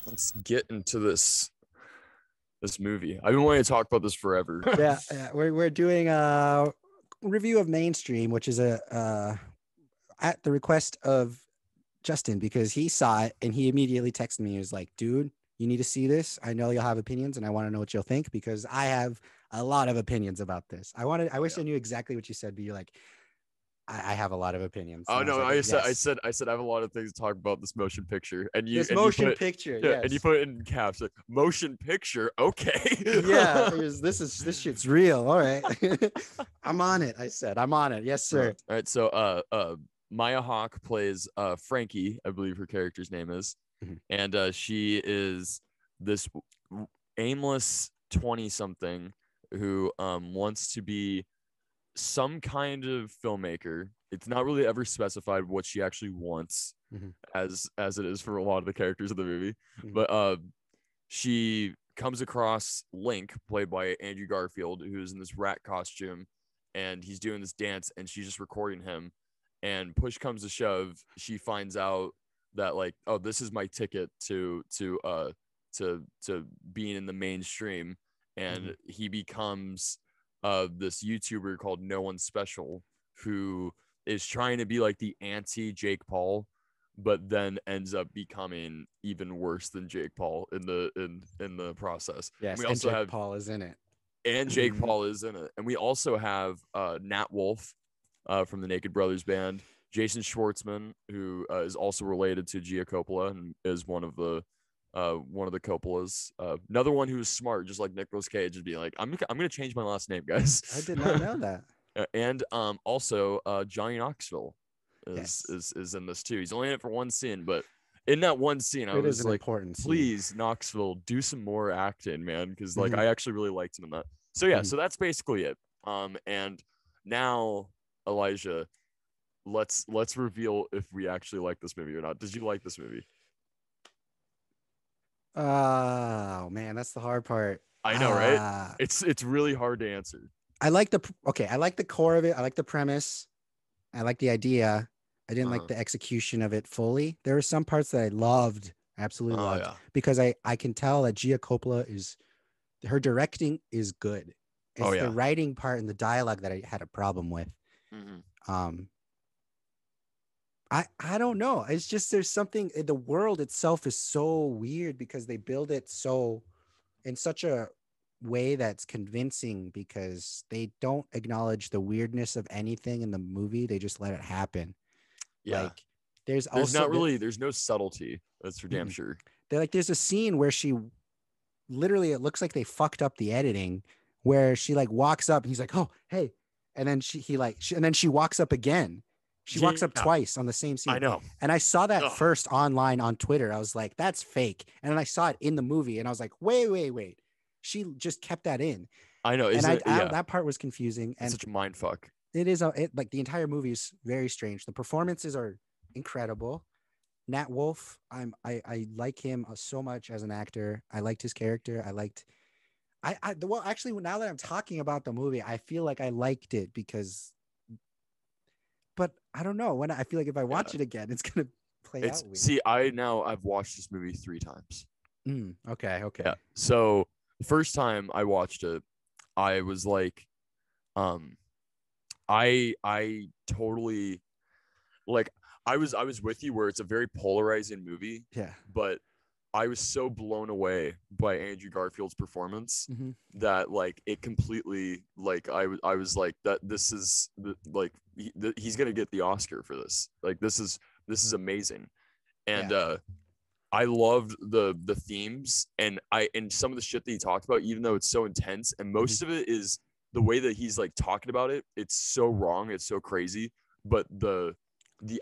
let's get into this movie. I've been wanting to talk about this forever. Yeah, we're doing a review of Mainstream, which is at the request of Justin, because he saw it and he immediately texted me. He was like, dude, you need to see this. I know you'll have opinions and I want to know what you'll think, because I have a lot of opinions about this. I wish I knew exactly what you said, but you're like, I have a lot of opinions. Oh And no, I was like, I said I have a lot of things to talk about this motion picture, and you this and motion you put, picture, yeah, yes. and you put it in caps like motion picture. Okay. Yeah, this shit's real. All right. I'm on it. I said I'm on it. Yes, sir. All right. So Maya Hawke plays Frankie, I believe her character's name is, and she is this aimless 20-something who wants to be some kind of filmmaker. It's not really ever specified what she actually wants, as it is for a lot of the characters of the movie. But she comes across Link, played by Andrew Garfield, who's in this rat costume, and he's doing this dance, and she's just recording him. And push comes to shove, she finds out that, like, oh, this is my ticket to being in the mainstream, and he becomes this YouTuber called No One Special, who is trying to be like the anti Jake Paul, but then ends up becoming even worse than Jake Paul in the process. Yes, we also have Paul is in it. And Jake Paul is in it. And we also have Nat Wolff from the Naked Brothers band, Jason Schwartzman, who is also related to Gia Coppola and is one of the Coppolas. Another one who's smart, just like Nicolas Cage, would be like, I'm gonna change my last name, guys. I did not know that. And also Johnny Knoxville is in this too. He's only in it for one scene, but in that one scene, I was like, please, Knoxville, do some more acting, man, because like I actually really liked him in that. So yeah, so that's basically it. And now, Elijah, let's reveal if we actually like this movie or not. Did you like this movie? Oh man, that's the hard part. I know, right? It's really hard to answer. I like the core of it. I like the premise. I like the idea. I didn't like the execution of it fully. There were some parts that I loved, absolutely loved, because I can tell that Gia Coppola her directing is good. It's the writing part and the dialogue that I had a problem with. I don't know. It's just there's something. The world itself is so weird because they build it so in such a way that's convincing, because they don't acknowledge the weirdness of anything in the movie. They just let it happen. Yeah. Like there's no subtlety. That's for damn sure. There's a scene where she literally, it looks like they fucked up the editing, where she like walks up and he's like, oh, hey. And then and then she walks up again. She walks up twice on the same scene. I know. And I saw that first online on Twitter. I was like, that's fake. And then I saw it in the movie and I was like, wait. She just kept that in. I know. That part was confusing. And it's such a mind fuck. It is like the entire movie is very strange. The performances are incredible. Nat Wolff, I like him so much as an actor. I liked his character. Actually, now that I'm talking about the movie, I feel like I liked it but I don't know, when I feel like if I watch it again, it's gonna play out weird. See, I've watched this movie 3 times. Okay. Yeah. So the first time I watched it, I was like, I totally, like, I was with you where it's a very polarizing movie. Yeah. But I was so blown away by Andrew Garfield's performance that like it completely, like I was like, that this is like he's gonna get the Oscar for this. Like this is amazing. And I loved the themes and some of the shit that he talked about, even though it's so intense, and most of it is the way that he's like talking about it. It's so wrong, it's so crazy, but the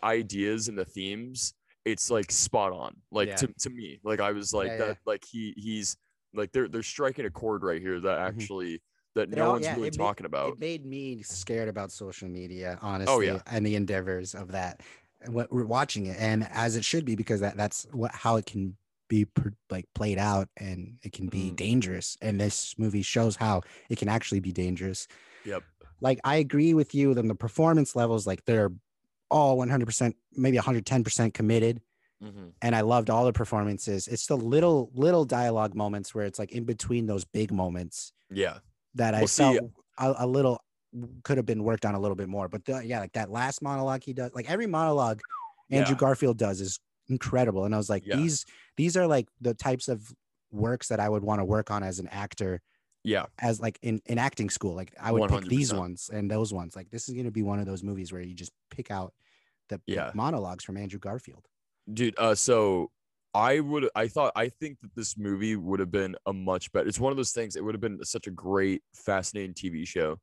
ideas and the themes, it's like spot on. Like to me, like I was like that. Like he's like they're striking a chord right here that actually no one's really talking about. It made me scared about social media, honestly, and the endeavors of that. And what we're watching it, and as it should be, because that's how it can be played out, and it can be dangerous. And this movie shows how it can actually be dangerous. Yep. Like I agree with you on the performance levels. Like they're all 100%, maybe 110% committed. and I loved all the performances. It's the little dialogue moments where it's like in between those big moments. Yeah. That I felt a little could have been worked on a little bit more. But like that last monologue he does, like every monologue Andrew Garfield does is incredible. And I was like, these are like the types of works that I would want to work on as an actor. Yeah. As like in acting school, like I would 100%. pick these ones and those ones. Like this is going to be one of those movies where you just pick out the monologues from Andrew Garfield. Dude, so I think that this movie would have been a much better. It's one of those things. It would have been such a great, fascinating TV show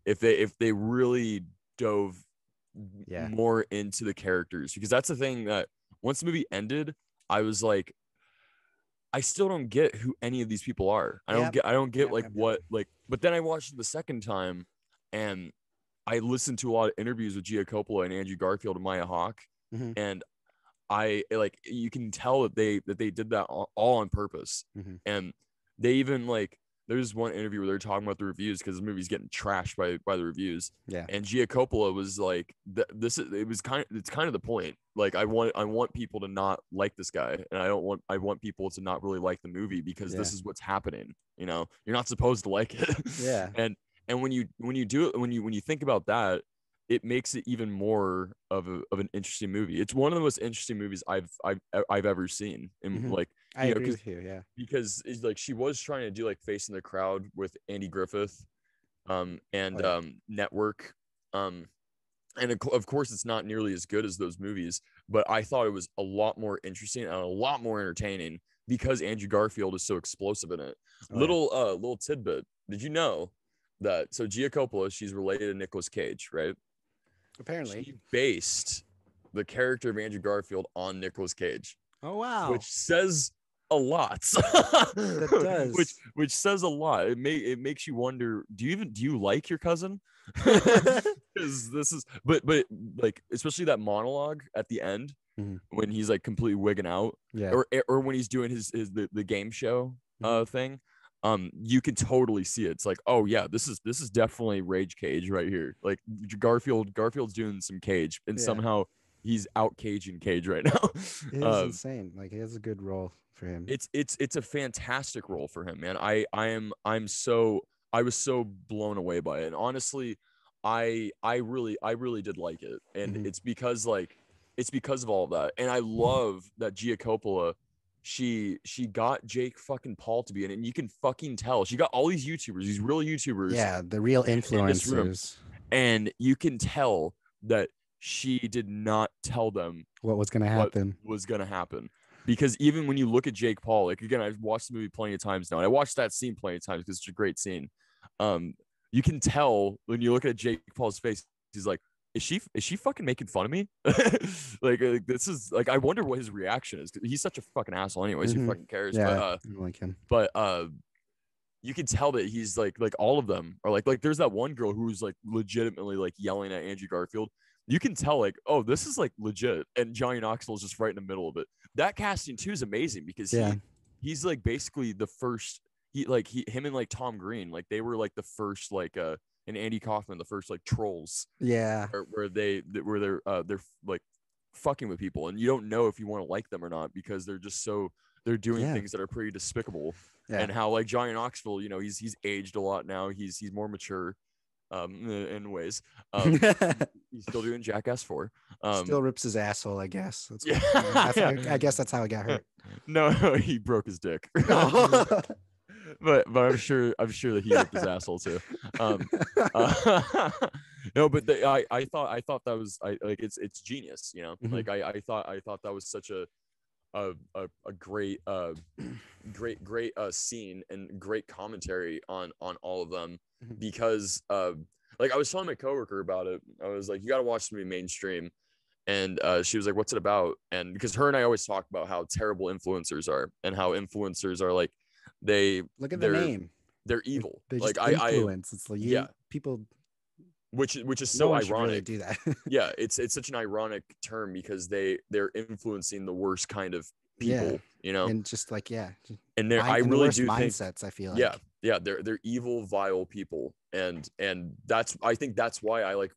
if they really dove more into the characters, because that's the thing that once the movie ended, I was like, I still don't get who any of these people are. I don't get what. But then I watched it the second time, and I listened to a lot of interviews with Gia Coppola and Andrew Garfield and Maya Hawke, and I like, you can tell that they did that all on purpose. And they even like, there's one interview where they're talking about the reviews because the movie's getting trashed by the reviews. And Gia Coppola was like, it's kind of the point. Like I want people to not like this guy, and I want people to not really like the movie because this is what's happening. You know, you're not supposed to like it. And when you do it, when you think about that, it makes it even more of an interesting movie. It's one of the most interesting movies I've ever seen. And like, I agree with you, because it's like she was trying to do like Facing the Crowd with Andy Griffith, and Network, and of course it's not nearly as good as those movies, but I thought it was a lot more interesting and a lot more entertaining because Andrew Garfield is so explosive in it. Little tidbit: did you know that Gia Coppola, she's related to Nicolas Cage, right? Apparently. She based the character of Andrew Garfield on Nicolas Cage. Oh wow. Which says a lot. That does. Which says a lot. It makes you wonder, do you like your cousin? Because this is but like, especially that monologue at the end when he's like completely wigging out. Or when he's doing the game show thing. You can totally see it. It's like, oh yeah, this is definitely Rage Cage right here. Like Garfield's doing some Cage, and somehow he's out caging Cage right now. It is insane. Like, he has a good role for him. It's a fantastic role for him, man. I was so blown away by it, and honestly, I really did like it, and it's because of all of that, and I love that Gia Coppola. She got Jake fucking Paul to be in it, and you can fucking tell. She got all these YouTubers, these real YouTubers. Yeah, the real influencers. And you can tell that she did not tell them what was going to happen. Because even when you look at Jake Paul, like, again, I've watched the movie plenty of times now, and I watched that scene plenty of times because it's a great scene. You can tell when you look at Jake Paul's face, he's like, is she fucking making fun of me? like this is like, I wonder what his reaction is. He's such a fucking asshole anyways. Who fucking cares? Yeah, I don't like him. But you can tell that he's like all of them are like there's that one girl who's like legitimately like yelling at Andrew Garfield. You can tell like, oh, this is like legit, and Johnny Knoxville is just right in the middle of it. That casting too is amazing because he's like basically the first. Him and like Tom Green, like they were like the first like and Andy Kaufman, the first like trolls, where they're like fucking with people, and you don't know if you want to like them or not because they're doing things that are pretty despicable. And how like Johnny Knoxville, you know, he's aged a lot now. He's more mature, in ways. He's still doing Jackass 4. Still rips his asshole, I guess. I guess that's how he got hurt. No, he broke his dick. But I'm sure that he ripped his asshole too. No, but I thought that was like it's genius, you know. Like I thought that was such a great great scene and great commentary on all of them, because like I was telling my coworker about it. I was like, you got to watch the movie Mainstream. And she was like, what's it about? And because her and I always talk about how terrible influencers are, and how influencers are like, look at the name. They're evil. They just like influence. It's like people, which is so ironic. Really do that. Yeah, it's such an ironic term because they're influencing the worst kind of people, you know, and just like and I really do mindsets. I feel like they're evil, vile people, and I think that's why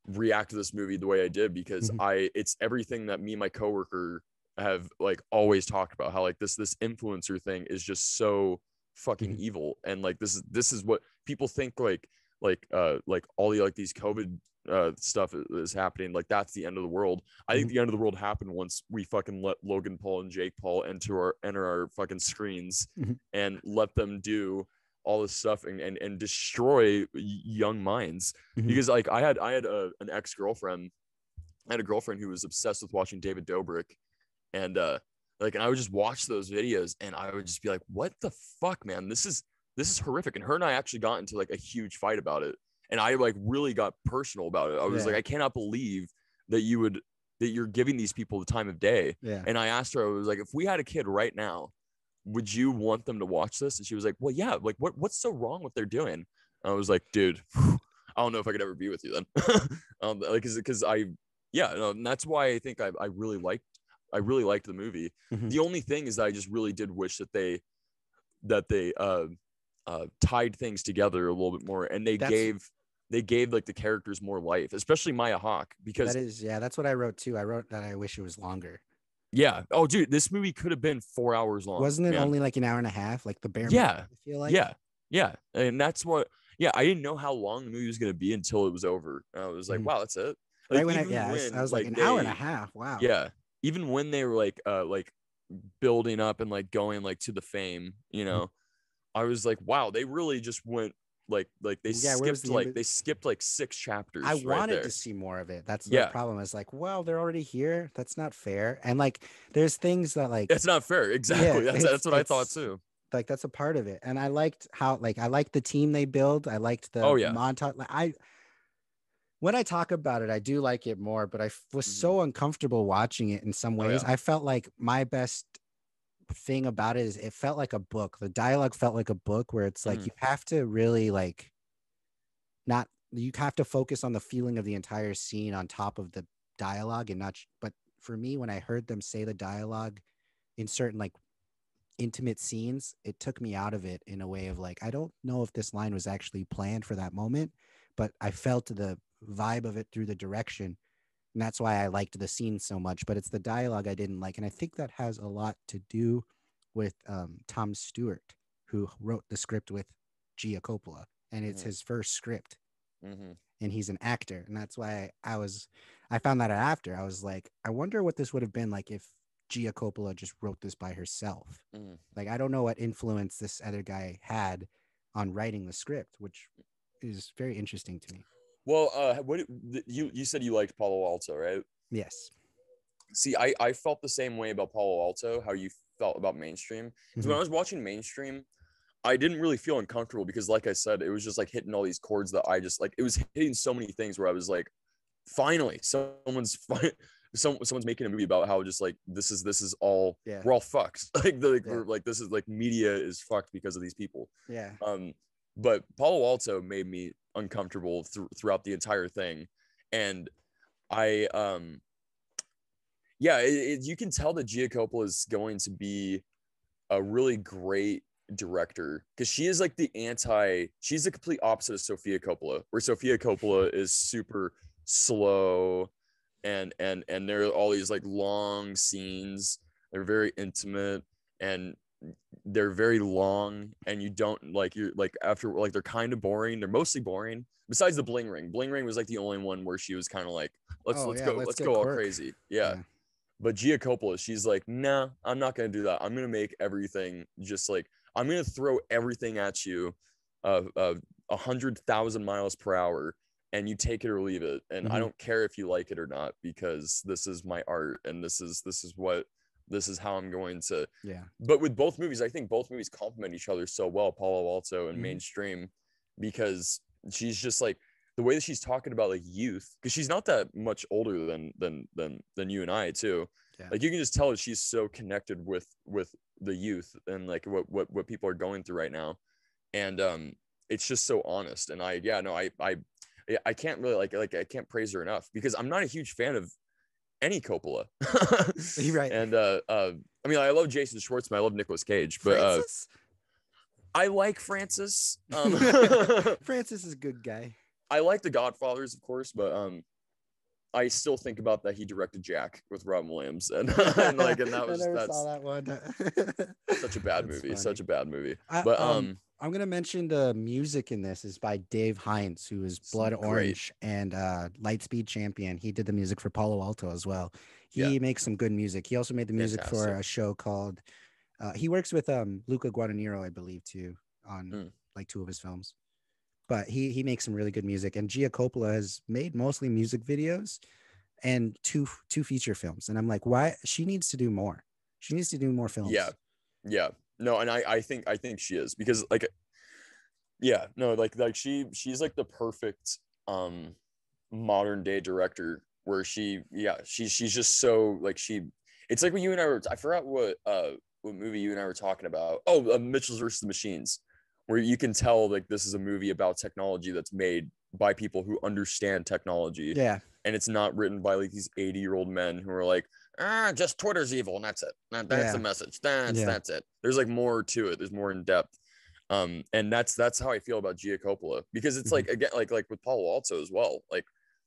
react to this movie the way I did, because it's everything that me and my coworker have like always talked about, how like this influencer thing is just so fucking evil. And like this is what people think, like all the like these COVID stuff is happening, like that's the end of the world. I think the end of the world happened once we fucking let Logan Paul and Jake Paul enter our fucking screens and let them do all this stuff and destroy young minds. Because like I had an ex-girlfriend, I had a girlfriend who was obsessed with watching David Dobrik, and and I would just watch those videos and I would just be like, what the fuck, man, this is horrific. And her and I actually got into like a huge fight about it, and I like really got personal about it. I was like, I cannot believe that you're giving these people the time of day. And I asked her, I was like, if we had a kid right now, would you want them to watch this? And she was like, well, yeah, like what's so wrong with they're doing? And I was like, dude, I don't know if I could ever be with you then. Because and that's why I think I really liked the movie. The only thing is that I just really did wish that they tied things together a little bit more, and they gave like the characters more life, especially Maya Hawke, because that's what I wrote too. I wrote that I wish it was longer. Yeah. Oh, dude, this movie could have been 4 hours long. Wasn't it only like an hour and a half? Like the bare minimum, I feel like. Yeah. And that's what. Yeah, I didn't know how long the movie was gonna be until it was over. And I was like, wow, that's it. Like, right when I was like an hour and a half. Wow. Yeah. Even when they were like building up and like going like to the fame, you know, I was like, wow, they really just went like they skipped like 6 chapters. I wanted to see more of it. That's the problem. Is like, well, they're already here. That's not fair. And like, there's things that like it's not fair. Exactly. That's what I thought too. Like that's a part of it. And I liked how I liked the team they build. I liked the montage. Like when I talk about it, I do like it more, but I was so uncomfortable watching it in some ways. I felt like my best thing about it is it felt like a book. The dialogue felt like a book where it's like you have to really like you have to focus on the feeling of the entire scene on top of the dialogue and not but for me, when I heard them say the dialogue in certain like intimate scenes, it took me out of it in a way of like, I don't know if this line was actually planned for that moment, but I felt the vibe of it through the direction. And that's why I liked the scene so much, but it's the dialogue I didn't like. And I think that has a lot to do with Tom Stewart, who wrote the script with Gia Coppola, and it's his first script. And he's an actor. And that's why I found that out after. I was like, I wonder what this would have been like if Gia Coppola just wrote this by herself. Like, I don't know what influence this other guy had on writing the script, which is very interesting to me. Well, you said you liked Palo Alto, right? Yes. See, I felt the same way about Palo Alto, how you felt about Mainstream. Because when I was watching Mainstream, I didn't really feel uncomfortable because, like I said, it was just like hitting all these chords that I just like. It was hitting so many things where I was like, finally, someone's making a movie about how just like this is all we're all fucked. We're like this is like media is fucked because of these people. Yeah. But Palo Alto made me uncomfortable throughout the entire thing, and I you can tell that Gia Coppola is going to be a really great director because she is like she's the complete opposite of Sofia Coppola, where Sofia Coppola is super slow and there are all these like long scenes. They're very intimate and they're very long, and you don't like you're like after like they're kind of boring. They're mostly boring. Besides the Bling Ring was like the only one where she was kind of like let's go all crazy. Yeah. But Gia Coppola, she's like, nah, I'm not gonna do that. I'm gonna make everything just like I'm gonna throw everything at you 100,000 miles per hour, and you take it or leave it. And I don't care if you like it or not, because this is my art, and this is how I'm going to. Yeah. But with both movies, I think both movies complement each other so well, Palo Alto and Mainstream, because she's just like the way that she's talking about like youth, because she's not that much older than you and I too. Yeah. Like you can just tell that she's so connected with the youth and like what people are going through right now, and it's just so honest. And I can't really like I can't praise her enough, because I'm not a huge fan of any Coppola. Right. And I mean, I love Jason Schwartzman, I love Nicolas Cage, but I like Francis. Francis is a good guy. I like The Godfathers, of course, but I still think about that he directed Jack with Robin Williams, and and that was I never saw that one. such a bad movie, funny. such a bad movie. But I'm gonna mention the music in this is by Dave Hines, who is Blood Orange and Lightspeed Champion. He did the music for Palo Alto as well. He makes some good music. He also made the music for a show called. He works with Luca Guadagnino, I believe, too, on like 2 of his films. But he makes some really good music. And Gia Coppola has made mostly music videos and two feature films. And I'm like, why? She needs to do more. She needs to do more films. Yeah. No, and I think she is, because like, yeah, no, like she's like the perfect modern day director, where she's just so like it's like when you and I were, I forgot what movie you and I were talking about. Oh, Mitchell's versus the Machines, where you can tell like this is a movie about technology that's made by people who understand technology. Yeah. And it's not written by like these 80-year-old men who are like, just Twitter's evil and that's it. That's the message. That's it. There's like more to it. There's more in depth. And that's how I feel about Gia Coppola, because it's like, again, like with Palo Alto as well. Like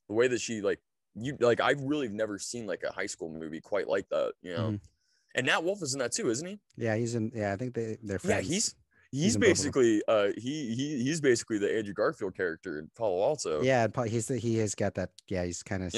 the way that she I've really never seen like a high school movie quite like that, you know? And Nat Wolff is in that too, isn't he? Yeah, he's in. Yeah, I think they're friends. Yeah, he's basically he's basically the Andrew Garfield character in Palo Alto. Yeah, he has got that. Yeah, he's kind of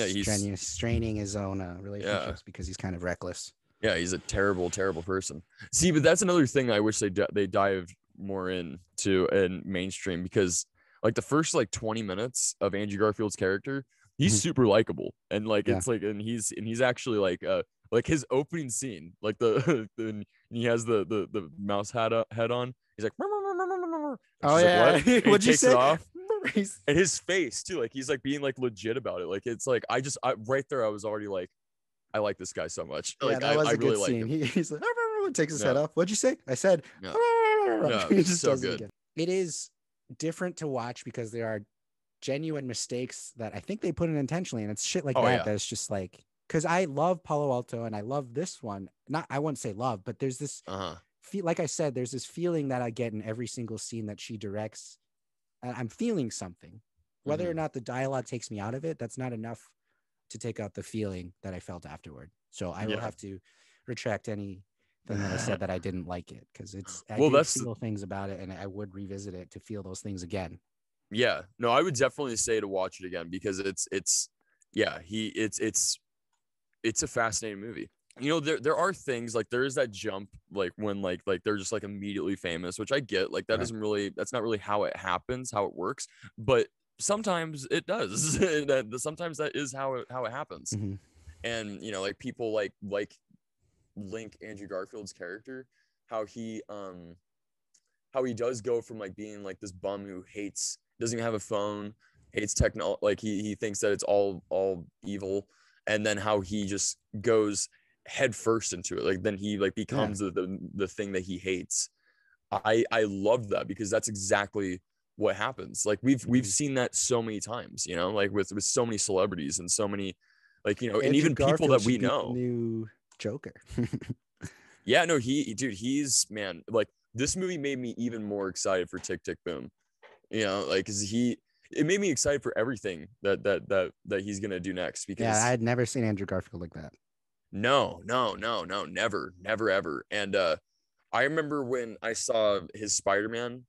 straining his own relationships because he's kind of reckless. Yeah, he's a terrible person. See, but that's another thing I wish they dived more into in mainstream, because like the first like 20 minutes of Andrew Garfield's character, he's super likable, and like it's like, and he's actually like his opening scene, like he has the mouse head on. He's like, oh yeah, like, what'd you say? Off. And his face too, like he's like being like legit about it. Like it's like I right there I was already like, I like this guy so much. Yeah, like that was I a good really scene. Like him. He's like, takes his head off. What'd you say? I said, he just so does good. It again. It is different to watch because there are genuine mistakes that I think they put in intentionally, and it's shit like that's just like, because I love Palo Alto and I love this one. I wouldn't say love, but there's this like I said, there's this feeling that I get in every single scene that she directs. I'm feeling something, whether or not the dialogue takes me out of it. That's not enough to take out the feeling that I felt afterward. So I will have to retract anything that I said that I didn't like it, because I feel things about it, and I would revisit it to feel those things again. Yeah, no, I would definitely say to watch it again, because it's a fascinating movie. You know, there are things like there is that jump, like when like they're just like immediately famous, which I get. Like that's not really how it happens, how it works, but sometimes it does. Sometimes that is how it happens. And you know, like people like link Andrew Garfield's character, how he does go from like being like this bum who doesn't even have a phone, hates technology, like he thinks that it's all evil, and then how he just goes head first into it. Like then he like becomes the thing that he hates. I love that, because that's exactly what happens. Like we've seen that so many times, you know, like with so many celebrities and so many, like, you know, Andrew and even Garfield people that we know. New Joker. Yeah, no, he's man, like this movie made me even more excited for Tick, Tick, Boom. You know, like, cause it made me excited for everything that he's gonna do next. Because I had never seen Andrew Garfield like that. No, never ever. And I remember when I saw his Spider-Man,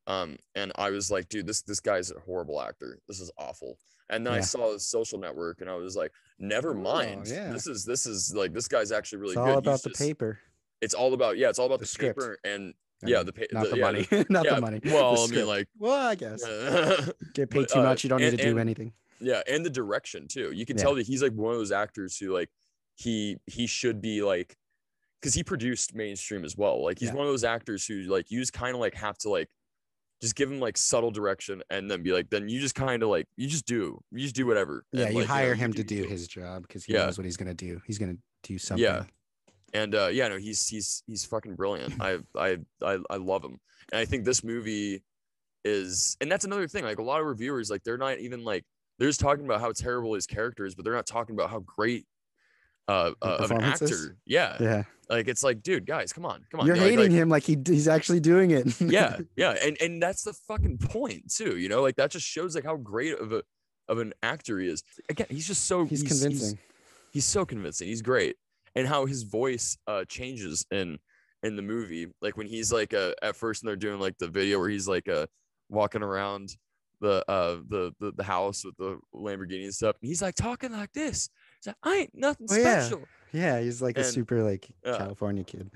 and I was like, dude, this guy's a horrible actor. This is awful. And then I saw his Social Network, and I was like, never mind. This is like, this guy's actually really good. It's all about the paper. It's all about the script. Paper and not the money. Not the money. Well, I mean, like, I guess get paid too much, you don't need to do anything. Yeah, and the direction too. You can tell that he's like one of those actors who like he should be like, because he produced mainstream as well. Like he's one of those actors who like you just kind of like have to like just give him like subtle direction, and then be like, then you just kind of like you just do whatever. Yeah, and, you like, him to do his job, because he knows what he's gonna do. He's gonna do something. Yeah. And no, he's fucking brilliant. I love him. And I think this movie is, and that's another thing, like a lot of reviewers, like they're not even like, they're just talking about how terrible his character is, but they're not talking about how great of an actor. Yeah. Like it's like, dude, guys, come on. You're hating him like he's actually doing it. yeah. And that's the fucking point too, you know, like that just shows like how great of of an actor he is. Again, he's just so he's convincing. He's so convincing. He's great. And how his voice changes in the movie, like when he's like at first and they're doing like the video where he's like walking around the house with the Lamborghini and stuff, and he's like talking like this. He's like, I ain't nothing special. Yeah, he's like a super like California kid.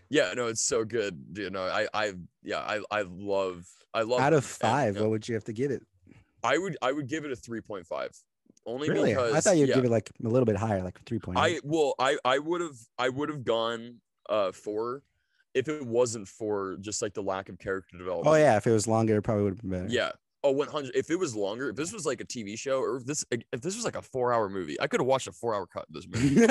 Yeah, no, it's so good. You know, I love out of 5, what would you have to give it? I would give it a 3.5. Only really? Because I thought you'd give it like a little bit higher, like 3.8. I would have gone 4 if it wasn't for just like the lack of character development. Oh yeah, if it was longer, it probably would have been better. Yeah. Oh, 100. If it was longer, if this was like a TV show, or if this was like a 4-hour movie, I could have watched a 4-hour cut of this movie.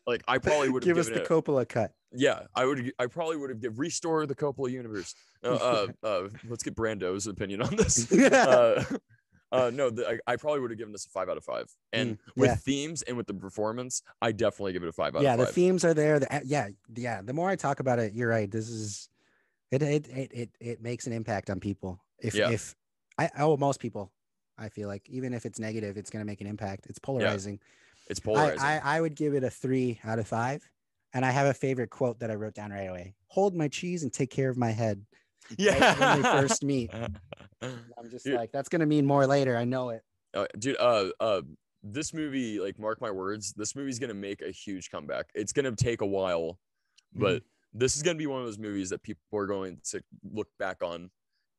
Like I probably would have give us the Coppola cut. Yeah, I probably would have restore the Coppola universe. Let's get Brando's opinion on this. No, I probably would have given this a 5 out of 5. And with themes and with the performance, I definitely give it a 5 out of 5. Yeah, the themes are there. Yeah. The more I talk about it, you're right. This is it makes an impact on people. Most people, I feel like even if it's negative, it's gonna make an impact. It's polarizing. Yeah, it's polarizing. I would give it a 3 out of 5. And I have a favorite quote that I wrote down right away. Hold my cheese and take care of my head. Yeah. Right when they first meet. I'm just like, that's going to mean more later. I know it. Dude, this movie, like, mark my words, this movie's going to make a huge comeback. It's going to take a while, but this is going to be one of those movies that people are going to look back on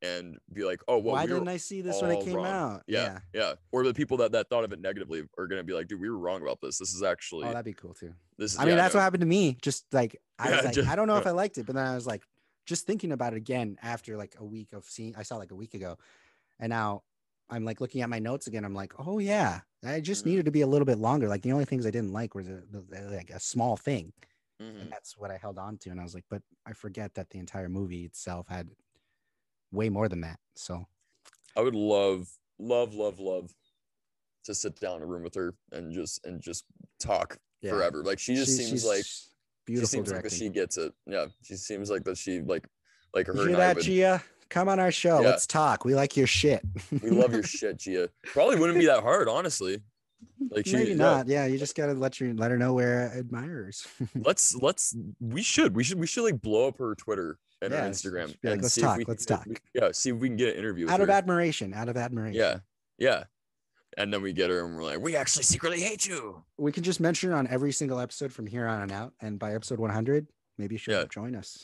and be like, oh, well, why didn't I see this when it came out? Yeah. Or the people that thought of it negatively are going to be like, dude, we were wrong about this. This is actually. Oh, that'd be cool too. That's what happened to me. Just like, I don't know if I liked it, but then I was like, just thinking about it again after like a week of seeing, I saw like a week ago, and now I'm like looking at my notes again. I'm like, oh yeah, I just needed to be a little bit longer. Like the only things I didn't like was like a small thing, and that's what I held on to. And I was like, but I forget that the entire movie itself had way more than that. So I would love to sit down in a room with her and just talk forever. Like she seems like beautiful. She seems like that she gets it. Yeah, she seems like that she like her. You hear that, Gia? Come on our show. Yeah. Let's talk. We like your shit. We love your shit, Gia. Probably wouldn't be that hard, honestly. Like maybe not. Yeah, you just gotta let her know we're admirers. We should like blow up her Twitter and her Instagram and let's talk. See if we can get an interview out of admiration. Yeah. And then we get her and we're like, we actually secretly hate you. We can just mention on every single episode from here on out. And by episode 100, maybe you should join us.